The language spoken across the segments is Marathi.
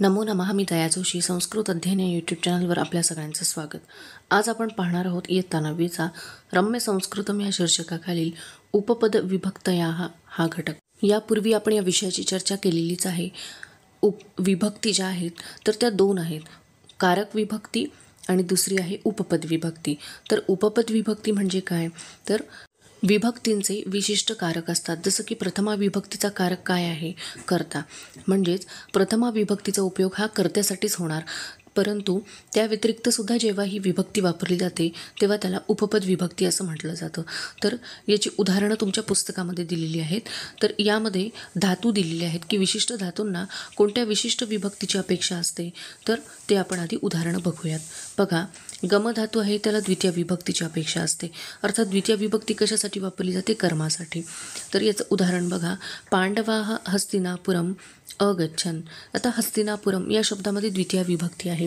नमो नमः. मी दया जोशी. संस्कृत अध्ययन या यूट्यूब चॅनलवर आपल्या सगळ्यांचं स्वागत. आज आपण पाहणार आहोत इयत्ता 9वीचा रम्य संस्कृतम या शीर्षकाखालील उपपद विभक्तयाः हा घटक. यापूर्वी आपण या विषयाची चर्चा केलेलीच आहे. विभक्ती ज्या आहेत तर त्या दोन आहेत, कारक विभक्ती आणि दुसरी आहे उपपद विभक्ती. तर उपपद विभक्ती म्हणजे काय, तर विभक्तींचे विशिष्ट कारक असतात. जसं की प्रथमा विभक्तीचा कारक काय आहे, कर्ता. म्हणजेच प्रथमा विभक्तीचा उपयोग हा कर्त्यासाठीच होणार, परंतु त्या व्यतिरिक्त सुद्धा जेव्हा ही विभक्ती वापरली जाते तेव्हा त्याला उपपद विभक्ती असं म्हटलं जातं. तर याची उदाहरणं तुमच्या पुस्तकामध्ये दिलेली आहेत. तर यामध्ये धातू दिलेले आहेत की विशिष्ट धातूंना कोणत्या विशिष्ट विभक्तीची अपेक्षा असते, तर ते आपण आधी उदाहरणं बघूयात. बघा, गम धातू आहे त्याला द्वितीय विभक्तीची अपेक्षा असते. अर्थात द्वितीय विभक्ती कशासाठी वापरली जाते, कर्मासाठी. तर याचं उदाहरण बघा, पांडवाः हस्तिनापुरम अगच्छन्. आता हस्तिनापुरम या शब्दामध्ये द्वितीय विभक्ती आहे.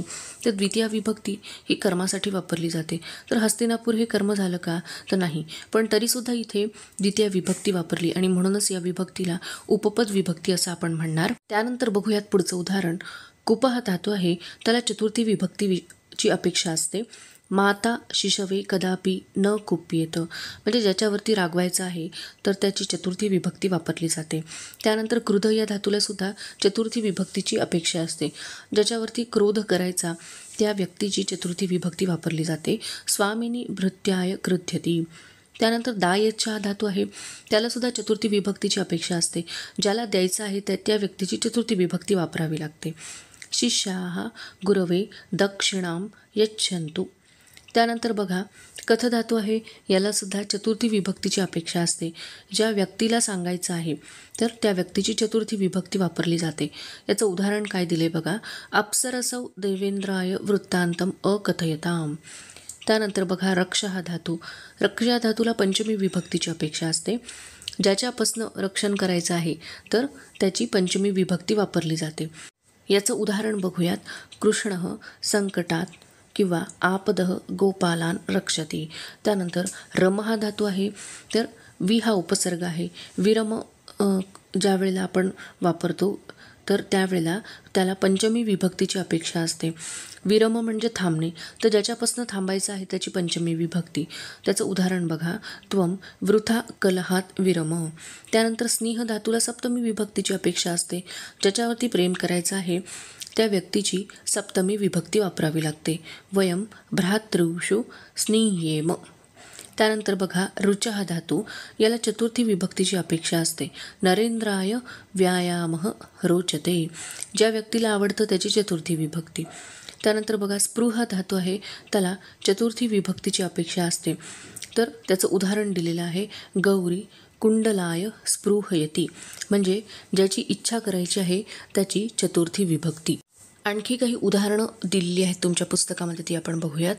तर द्वितीय विभक्ती ही कर्मासाठी वापरली जाते. तर हस्तिनापूर हे कर्म झालं का, तर नाही, पण तरीसुद्धा इथे द्वितीय विभक्ती वापरली आणि म्हणूनच या विभक्तीला उपपद विभक्ती असं आपण म्हणणार. त्यानंतर बघूयात पुढचं उदाहरण. कुप हा धातू आहे त्याला चतुर्थी विभक्तीची अपेक्षा असते. माता शिशवे कदापि न कुप्येत. म्हणजे ज्याच्यावरती रागवायचं आहे तर त्याची चतुर्थी विभक्ती वापरली जाते. त्यानंतर क्रुध या धातूला सुद्धा चतुर्थी विभक्तीची अपेक्षा असते. ज्याच्यावरती क्रोध करायचा त्या व्यक्तीची चतुर्थी विभक्ती वापरली जाते. स्वामिनी भृत्याय क्रुध्यती. त्यानंतर दायचा हा धातू आहे त्याला सुद्धा चतुर्थी विभक्तीची अपेक्षा असते. ज्याला द्यायचं आहे त्या व्यक्तीची चतुर्थी विभक्ती वापरावी लागते. शिष्याः गुरवे दक्षिणाम यच्छन्तु. त्यानंतर बघा, कथ धातू आहे याला सुद्धा चतुर्थी विभक्तीची अपेक्षा असते. ज्या व्यक्तीला सांगायचं आहे तर त्या व्यक्तीची चतुर्थी विभक्ती वापरली जाते. याचं उदाहरण काय दिले बघा, अप्सरसौ देवेंद्राय वृत्तांतम अकथयताम. त्यानंतर बघा, रक्ष हा धातू, रक्ष या धातूला पंचमी विभक्तीची अपेक्षा असते. ज्याच्यापासनं रक्षण करायचं आहे तर त्याची पंचमी विभक्ती वापरली जाते. याचं उदाहरण बघूयात. कृष्णः संकटात किंवा आपदः गोपालान रक्षती. त्यानंतर रम हा धातू आहे तर वि हा उपसर्ग आहे. विरम ज्या वेळेला आपण वापरतो तर त्यावेळेला त्याला पंचमी विभक्तीची अपेक्षा असते. विरम म्हणजे थांबणे, तर ज्याच्यापासून थांबायचं आहे त्याची पंचमी विभक्ती. त्याचं उदाहरण बघा, त्वम वृथा कलहात विरम. त्यानंतर स्नेह धातूला सप्तमी विभक्तीची अपेक्षा असते. ज्याच्यावरती प्रेम करायचं आहे त्या व्यक्तीची सप्तमी विभक्ती वापरावी लागते. वयम भ्रातृषु स्नेह्येम. त्यानंतर बघा, रुच हा धातू याला चतुर्थी विभक्तीची अपेक्षा असते. नरेंद्राय व्यायामः रोचते. ज्या व्यक्तीला आवडतं त्याची चतुर्थी विभक्ती. त्यानंतर बघा, स्पृह हा धातू आहे त्याला चतुर्थी विभक्तीची अपेक्षा असते. तर त्याचं उदाहरण दिलेलं आहे, गौरी कुंडलाय स्पृहयती. म्हणजे ज्याची इच्छा करायची आहे त्याची चतुर्थी विभक्ती. आणखी काही उदाहरणं दिलेली आहेत तुमच्या पुस्तकामध्ये, ती आपण बघूयात.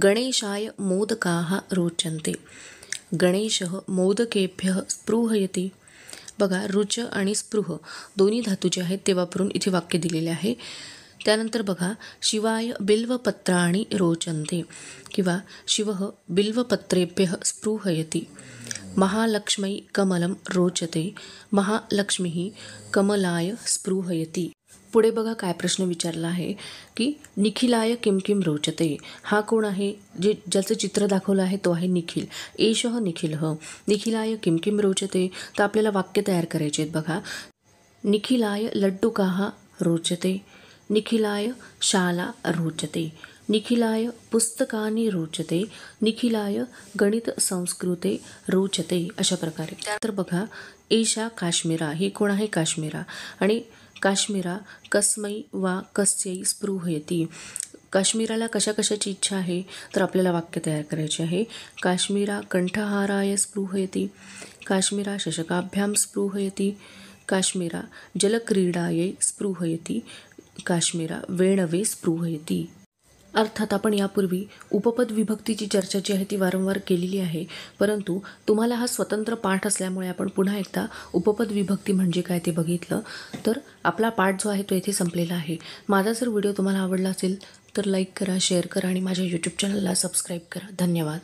गणेशाय मोदकाः रोचन्ते. गणेशः मोदकेभ्यः स्पृहयति. बघा, रुच आणि स्पृह दोन्ही धातू जे आहेत ते वापरून इथे वाक्य दिलेले आहे. त्यानंतर बघा, शिवाय बिल्वपत्राणि रोचन्ते किंवा शिवः बिल्वपत्रेभ्यः स्पृहयति. महालक्ष्मी कमलं रोचते. महालक्ष्मीः कमलाय स्पृहयति. पुढे बघा काय प्रश्न विचारला आहे की निखिलाय किम किम रोचते. हा कोण आहे, ज्याचं चित्र दाखवलं आहे तो आहे निखिल. एषः निखिलः. निखिलाय किम किम रोचते. तर आपल्याला वाक्य तयार करायचे आहेत. बघा, निखिलाय लड्डुकाः रोचते. निखिलाय शाला रोचते. निखिलाय पुस्तकानि रोचते. निखिलाय गणित संस्कृते रोचते. अशा प्रकारे. त्यानंतर बघा, एषा काश्मीरा. ही कोण आहे, काश्मीरा. आणि काश्मीरा कस्मै वा कस्यै स्पृहयति. काश्मीराला कशा कशाची इच्छा आहे तर आपल्याला वाक्य तयार करायचे आहे. काश्मीरा कंठहाराय स्पृहयति. काश्मीरा शशकाभ्याम स्पृहयति. काश्मीरा जलक्रीडायै स्पृहयति. काश्मीरा वेणवे स्पृहयति. अर्थात आपण यापूर्वी उपपद विभक्तीची चर्चा जी आहे ती वारंवार केलेली आहे, परंतु तुम्हाला हा स्वतंत्र पाठ असल्यामुळे आपण पुन्हा एकदा उपपद विभक्ती म्हणजे काय ते बघितलं. तर आपला पाठ जो आहे तो येथे संपलेला आहे. माझा जर व्हिडिओ तुम्हाला आवडला असेल तर लाईक करा, शेअर करा आणि माझ्या यूट्यूब चॅनलला सबस्क्राईब करा. धन्यवाद.